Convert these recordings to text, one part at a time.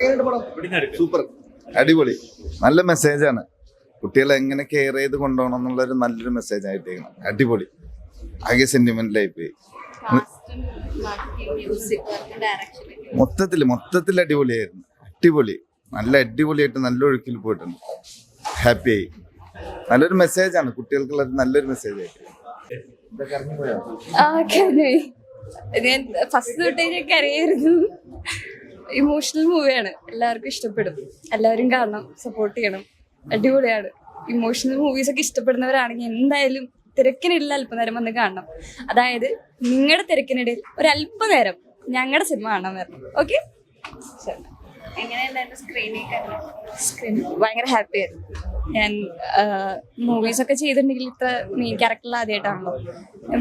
Super, അടിപൊളി, നല്ല മെസ്സേജാണ്. കുട്ടികളെ എങ്ങനെ കെയർ ചെയ്ത് കൊണ്ടുപോകണം എന്നുള്ളൊരു നല്ലൊരു മെസ്സേജ് ആയിട്ടേക്കണം. അടിപൊളി, ആകെ സെന്റിമെന്റലായി പോയി. മൊത്തത്തിൽ അടിപൊളിയായിരുന്നു. അടിപൊളി, നല്ല അടിപൊളിയായിട്ട് നല്ല ഒഴുക്കിൽ പോയിട്ടുണ്ട്. ഹാപ്പിയായി. നല്ലൊരു മെസ്സേജാണ് കുട്ടികൾക്കുള്ള നല്ലൊരു മെസ്സേജ് ആയിട്ട്. ഞാൻ ഫസ്റ്റ് തൊട്ടേ ഞാൻ കരയായിരുന്നു. ഇമോഷണൽ മൂവിയാണ്, എല്ലാവർക്കും ഇഷ്ടപ്പെടും. എല്ലാവരും കാണണം, സപ്പോർട്ട് ചെയ്യണം. അടിപൊളിയാണ്. ഇമോഷണൽ മൂവീസ് ഒക്കെ ഇഷ്ടപ്പെടുന്നവരാണെങ്കിൽ എന്തായാലും തിരക്കിനിടയിൽ അല്പനേരം വന്ന് കാണണം. അതായത് നിങ്ങളുടെ തിരക്കിനിടയിൽ ഒരു അല്പനേരം ഞങ്ങളുടെ സിനിമ കാണാൻ വരണം. ഓക്കെ, സ്ക്രീൻ ഭയങ്കര ഹാപ്പി ആയിരുന്നു. ഞാൻ മൂവീസൊക്കെ ചെയ്തിട്ടുണ്ടെങ്കിൽ ഇത്ര മെയിൻ ക്യാരക്ടറിൽ ആദ്യമായിട്ടാണല്ലോ. ഞാൻ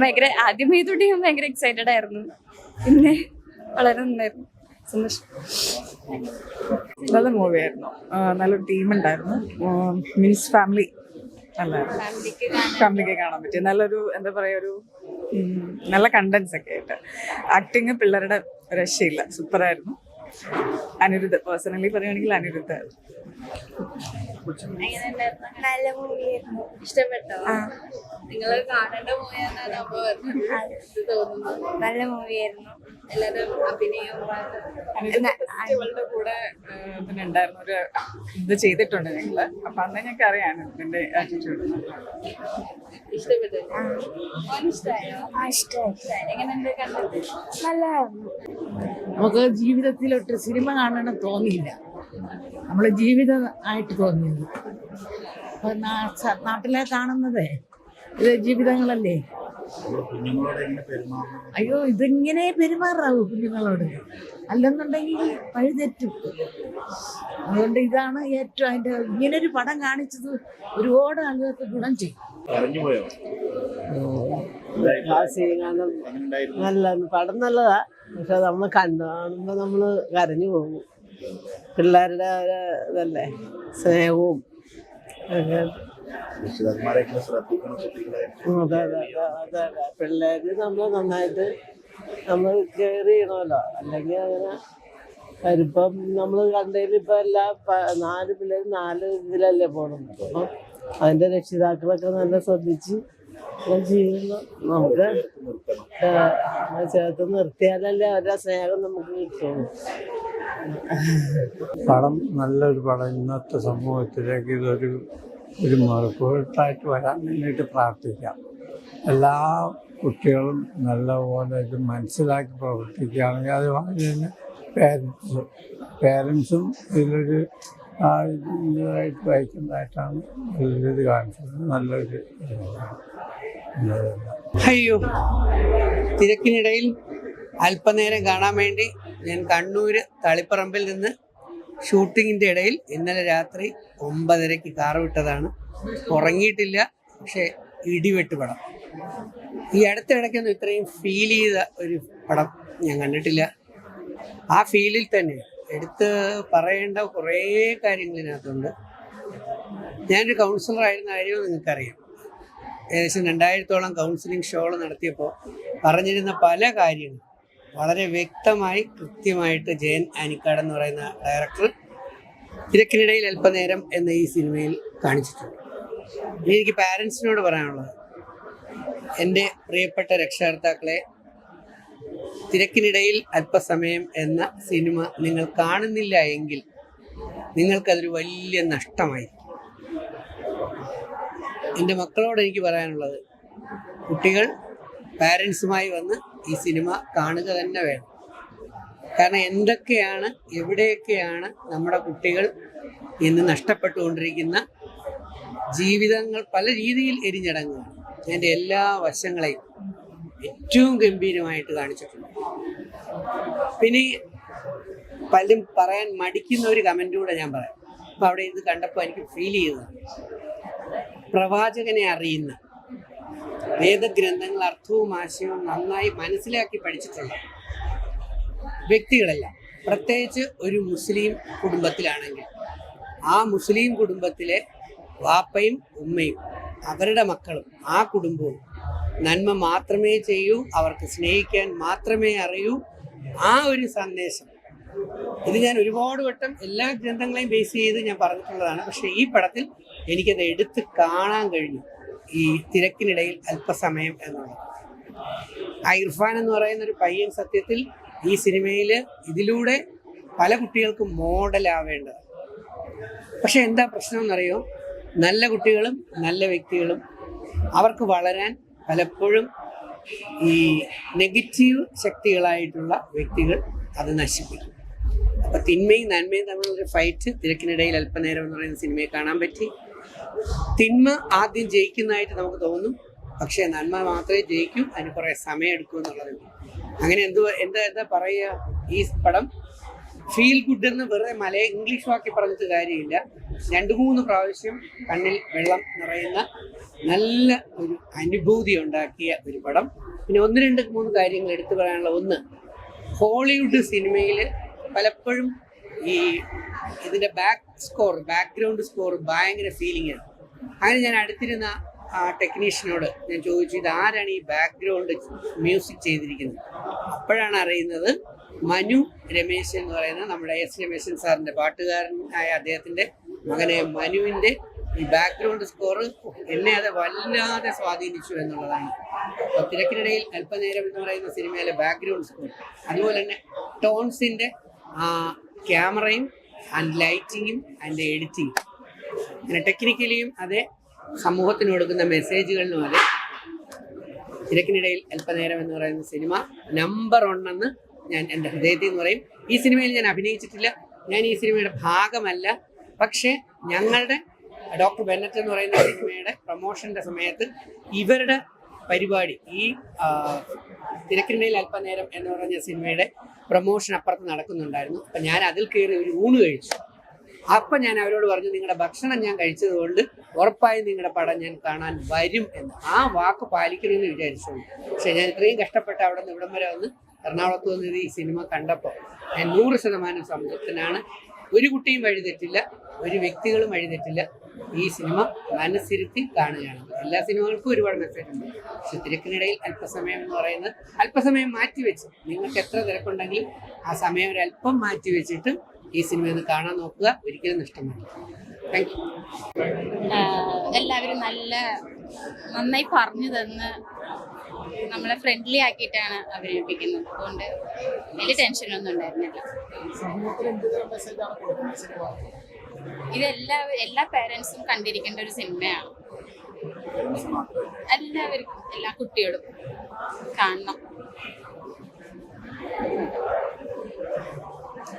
ആദ്യം തൊട്ട് ഞാൻ ഭയങ്കര എക്സൈറ്റഡ് ആയിരുന്നു. പിന്നെ വളരെ നന്നായിരുന്നു, സന്തോഷം. നല്ല മൂവിയായിരുന്നു. നല്ലൊരു ടീം ഉണ്ടായിരുന്നു. മീൻസ് ഫാമിലി ഫാമിലിക്ക് കാണാൻ പറ്റിയ നല്ലൊരു, എന്താ പറയുക, ഒരു നല്ല കണ്ടന്റ്സ് ഒക്കെ ആയിട്ട്. ആക്ടിങ് പിള്ളേരുടെ രക്ഷയില്ല, സൂപ്പറായിരുന്നു. അനിരുദ്ധ്, പേഴ്സണലി പറയുകയാണെങ്കിൽ അനിരുദ്ധ് നല്ല മൂവിയായിരുന്നു. ഇഷ്ടപ്പെട്ടോ? നിങ്ങൾ കാണേണ്ട നല്ല മൂവിയായിരുന്നു. എല്ലാവരും അഭിനയവും കൂടെ പിന്നെ ഉണ്ടായിരുന്നു. ഒരു ഇത് ചെയ്തിട്ടുണ്ട് ഞങ്ങള്. അപ്പൊ അന്ന് ഞങ്ങൾക്ക് അറിയാം ഇതിന്റെ ആറ്റിറ്റ്യൂഡ്. നമുക്ക് ജീവിതത്തിലൊട്ട് സിനിമ കാണണം തോന്നിയില്ല. നമ്മളെ ജീവിതം ആയിട്ട് തോന്നിയത്. നാട്ടിലെ കാണുന്നതേ ഇത് ജീവിതങ്ങളല്ലേ. അയ്യോ, ഇതെങ്ങനെ പെരുമാറാവൂ കുഞ്ഞുങ്ങളോട്, അല്ലെന്നുണ്ടെങ്കിൽ വഴിതെറ്റും. അതുകൊണ്ട് ഇതാണ് ഏറ്റവും അതിന്റെ ഇങ്ങനൊരു പടം കാണിച്ചത് ഒരുപാട് ആളുകൾക്ക് ഗുണം ചെയ്യും. നല്ല പടം നല്ലതാ. പക്ഷെ നമ്മൾ കാണുമ്പോ നമ്മള് കരഞ്ഞു പോകും. പിള്ളേരുടെ ഇതല്ലേ, സ്നേഹവും പിള്ളേര് നമ്മൾ നന്നായിട്ട് നമ്മൾ കെയർ ചെയ്യണമല്ലോ. അല്ലെങ്കിൽ അങ്ങനെ ഇപ്പം നമ്മൾ കണ്ടതിൽ ഇപ്പൊ എല്ലാ 4 പിള്ളേരും 4 ഇതിലല്ലേ പോകണം. അപ്പം അതിന്റെ രക്ഷിതാക്കളൊക്കെ നല്ല ശ്രദ്ധിച്ച് ചെയ്യുന്നു. നമുക്ക് ചേർത്ത് നിർത്തിയാലല്ലേ അവരുടെ സ്നേഹം നമുക്ക് കിട്ടുള്ളൂ. പടം നല്ലൊരു പടം. ഇന്നത്തെ സമൂഹത്തിലേക്ക് ഇതൊരു മുറിപ്പോട്ടായിട്ട് വരാൻ വേണ്ടിയിട്ട് പ്രാർത്ഥിക്കാം. എല്ലാ കുട്ടികളും നല്ലപോലെ ഇത് മനസ്സിലാക്കി പ്രവർത്തിക്കുകയാണെങ്കിൽ അത് അതിന് പേരൻസും ഇതിലൊരു ഇതായിട്ട് വായിക്കുന്നതായിട്ടാണ് ഇത് കാണിച്ചത്. നല്ലൊരു അയ്യോ, തിരക്കിനിടയിൽ അല്പനേരം കാണാൻ വേണ്ടി ഞാൻ കണ്ണൂര് തളിപ്പറമ്പിൽ നിന്ന് ഷൂട്ടിങ്ങിൻ്റെ ഇടയിൽ ഇന്നലെ രാത്രി 9:30 കാറ് വിട്ടതാണ്. ഉറങ്ങിയിട്ടില്ല. പക്ഷേ ഇടിവെട്ട് പടം. ഈ അടുത്തിടയ്ക്കൊന്നും ഇത്രയും ഫീൽ ചെയ്ത ഒരു പടം ഞാൻ കണ്ടിട്ടില്ല. ആ ഫീലിൽ തന്നെ എടുത്ത് പറയേണ്ട കുറേ കാര്യങ്ങൾ ഇതിനകത്തുണ്ട്. ഞാനൊരു കൗൺസിലറായിരുന്ന കാര്യം നിങ്ങൾക്കറിയാം. ഏകദേശം 2000-ഓളം കൗൺസിലിംഗ് ഷോകൾ നടത്തിയപ്പോൾ പറഞ്ഞിരുന്ന പല കാര്യങ്ങളും വളരെ വ്യക്തമായി കൃത്യമായിട്ട് ജയൻ ആനിക്കാട് എന്ന് പറയുന്ന ഡയറക്ടർ തിരക്കിനിടയിൽ അല്പനേരം എന്ന ഈ സിനിമയിൽ കാണിച്ചിട്ടുണ്ട്. എനിക്ക് പാരൻസിനോട് പറയാനുള്ളത്, എൻ്റെ പ്രിയപ്പെട്ട രക്ഷകർത്താക്കളെ, തിരക്കിനിടയിൽ അല്പസമയം എന്ന സിനിമ നിങ്ങൾ കാണുന്നില്ല എങ്കിൽ നിങ്ങൾക്കതൊരു വലിയ നഷ്ടമായി. എൻ്റെ മക്കളോട് എനിക്ക് പറയാനുള്ളത്, കുട്ടികൾ പാരൻസുമായി വന്ന് ഈ സിനിമ കാണുക തന്നെ വേണം. കാരണം എന്തൊക്കെയാണ്, എവിടെയൊക്കെയാണ് നമ്മുടെ കുട്ടികൾ ഇന്ന് നഷ്ടപ്പെട്ടുകൊണ്ടിരിക്കുന്ന ജീവിതങ്ങൾ പല രീതിയിൽ എരിഞ്ഞടങ്ങുകയാണ്. അതിൻ്റെ എല്ലാ വശങ്ങളെയും ഏറ്റവും ഗംഭീരമായിട്ട് കാണിച്ചിട്ടുണ്ട്. പിന്നെ പലരും പറയാൻ മടിക്കുന്ന ഒരു കമൻ്റ് കൂടെ ഞാൻ പറയാം. അപ്പോൾ അവിടെ ഇത് കണ്ടപ്പോൾ എനിക്ക് ഫീൽ ചെയ്തതാണ്, പ്രവാചകനെ അറിയുന്ന, വേദഗ്രന്ഥങ്ങൾ അർത്ഥവും ആശയവും നന്നായി മനസ്സിലാക്കി പഠിച്ചിട്ടുള്ള വ്യക്തികളെല്ലാം, പ്രത്യേകിച്ച് ഒരു മുസ്ലിം കുടുംബത്തിലാണെങ്കിൽ ആ മുസ്ലിം കുടുംബത്തിലെ വാപ്പയും ഉമ്മയും അവരുടെ മക്കളും ആ കുടുംബവും നന്മ മാത്രമേ ചെയ്യൂ, അവർക്ക് സ്നേഹിക്കാൻ മാത്രമേ അറിയൂ. ആ ഒരു സന്ദേശം ഇത് ഞാൻ ഒരുപാട് വട്ടം എല്ലാ ഗ്രന്ഥങ്ങളെയും ബേസ് ചെയ്ത് ഞാൻ പറഞ്ഞിട്ടുള്ളതാണ്. പക്ഷേ ഈ പടത്തിൽ എനിക്കത് എടുത്ത് കാണാൻ കഴിഞ്ഞു. ഈ തിരക്കിനിടയിൽ അല്പസമയം എന്നുള്ളത്. ആ ഇർഫാൻ എന്ന് പറയുന്ന ഒരു പയ്യൻ സത്യത്തിൽ ഈ സിനിമയിൽ ഇതിലൂടെ പല കുട്ടികൾക്കും മോഡലാവേണ്ടത്. പക്ഷെ എന്താ പ്രശ്നം എന്നറിയോ? നല്ല കുട്ടികളും നല്ല വ്യക്തികളും അവർക്ക് വളരാൻ പലപ്പോഴും ഈ നെഗറ്റീവ് ശക്തികളായിട്ടുള്ള വ്യക്തികൾ അത് നശിപ്പിക്കും. അപ്പം തിന്മയും നന്മയും തമ്മിലൊരു ഫൈറ്റ് തിരക്കിനിടയിൽ അല്പനേരം എന്ന് പറയുന്ന സിനിമയെ കാണാൻ പറ്റി. തിന്മ ആദ്യം ജയിക്കുന്നതായിട്ട് നമുക്ക് തോന്നും, പക്ഷേ നന്മ മാത്രമേ ജയിക്കൂ, അതിന് കുറേ സമയം എടുക്കും എന്നുള്ളത്. അങ്ങനെ എന്താ പറയുക, ഈ പടം ഫീൽ ഗുഡ് എന്ന് വെറുതെ ഇംഗ്ലീഷ് വാക്കി പറഞ്ഞിട്ട് കാര്യമില്ല. 2-3 പ്രാവശ്യം കണ്ണിൽ വെള്ളം നിറയുന്ന നല്ല ഒരു അനുഭൂതി ഉണ്ടാക്കിയ ഒരു പടം. പിന്നെ 1-2-3 കാര്യങ്ങൾ എടുത്തു പറയാനുള്ള ഒന്ന്, ഹോളിവുഡ് സിനിമയിൽ പലപ്പോഴും ഇതിൻ്റെ ബാക്ക്ഗ്രൗണ്ട് സ്കോർ ഭയങ്കര ഫീലിംഗ് ആണ്. അങ്ങനെ ഞാൻ അടുത്തിരുന്ന ടെക്നീഷ്യനോട് ഞാൻ ചോദിച്ചു, ഇത് ആരാണ് ഈ ബാക്ക്ഗ്രൗണ്ട് മ്യൂസിക് ചെയ്തിരിക്കുന്നത്? അപ്പോഴാണ് അറിയുന്നത് മനു രമേശ് എന്ന് പറയുന്ന നമ്മുടെ എസ് രമേശൻ സാറിൻ്റെ പാട്ടുകാരനായ അദ്ദേഹത്തിൻ്റെ മകനെ മനുവിൻ്റെ ഈ ബാക്ക്ഗ്രൗണ്ട് സ്കോർ എന്നെ അത് വല്ലാതെ സ്വാധീനിച്ചു എന്നുള്ളതാണ്. അപ്പോൾ തിരക്കിനിടയിൽ അല്പനേരം എന്ന് പറയുന്ന സിനിമയിലെ ബാക്ക്ഗ്രൗണ്ട് സ്കോർ, അതുപോലെ തന്നെ ടോൺസിൻ്റെ ക്യാമറയും ആൻഡ് ലൈറ്റിങ്ങും ആൻഡ് എഡിറ്റിങ്ങും, അങ്ങനെ ടെക്നിക്കലിയും അതെ, സമൂഹത്തിന് കൊടുക്കുന്ന മെസ്സേജുകളിലും അതെ. തിരക്കിനിടയിൽ അല്പനേരം എന്ന് പറയുന്ന സിനിമ നമ്പർ 1 എന്ന് ഞാൻ എൻ്റെ ഹൃദയത്തിൽ എന്ന് പറയും. ഈ സിനിമയിൽ ഞാൻ അഭിനയിച്ചിട്ടില്ല, ഞാൻ ഈ സിനിമയുടെ ഭാഗമല്ല. പക്ഷേ ഞങ്ങളുടെ ഡോക്ടർ ബെന്നറ്റ് എന്ന് പറയുന്ന സിനിമയുടെ പ്രൊമോഷൻ്റെ സമയത്ത് ഇവരുടെ പരിപാടി, ഈ തിരക്കിനിടയിൽ അല്പനേരം എന്ന് പറഞ്ഞ സിനിമയുടെ പ്രൊമോഷൻ അപ്പുറത്ത് നടക്കുന്നുണ്ടായിരുന്നു. അപ്പം ഞാൻ അതിൽ കയറി ഒരു ഊണ് കഴിച്ചു. അപ്പം ഞാൻ അവരോട് പറഞ്ഞു, നിങ്ങളുടെ ഭക്ഷണം ഞാൻ കഴിച്ചത് കൊണ്ട് ഉറപ്പായും നിങ്ങളുടെ പടം ഞാൻ കാണാൻ വരും എന്ന്. ആ വാക്ക് പാലിക്കണമെന്ന് വിചാരിച്ചോളൂ. പക്ഷേ ഞാൻ ഇത്രയും കഷ്ടപ്പെട്ട് അവിടെ നിന്ന് ഇവിടം വരെ വന്ന് എറണാകുളത്ത് വന്നത് ഈ സിനിമ കണ്ടപ്പോൾ ഞാൻ 100% സംതൃപ്തനാണ്. ഒരു കുട്ടിയും വഴിതെറ്റില്ല, ഒരു വ്യക്തികളും വഴിതെറ്റില്ല. ഈ സിനിമ മനസ്സിരുത്തി കാണുകയാണ്. എല്ലാ സിനിമകൾക്കും ഒരുപാട് മെസ്സേജ് ഉണ്ട്. പക്ഷെ തിരക്കിനിടയിൽ അല്പസമയം എന്ന് പറയുന്നത് അല്പസമയം മാറ്റിവെച്ച്, നിങ്ങൾക്ക് എത്ര തിരക്കുണ്ടെങ്കിലും ആ സമയം ഒരല്പം മാറ്റി വെച്ചിട്ട് ഈ സിനിമയൊന്ന് കാണാൻ നോക്കുക. ഒരിക്കലും നഷ്ടമല്ല. Thank you. എല്ലാവരും നന്നായി പറഞ്ഞു തന്ന് നമ്മളെ ഫ്രണ്ട്ലി ആക്കിയിട്ടാണ് അഭിനയിപ്പിക്കുന്നത്. അതുകൊണ്ട് വലിയ ടെൻഷനൊന്നും ഉണ്ടായിരുന്നില്ല. ഇത് എല്ലാ പേരൻസും കണ്ടിരിക്കേണ്ട ഒരു സിനിമയാണ്. എല്ലാവർക്കും, എല്ലാ കുട്ടികളും കാണണം.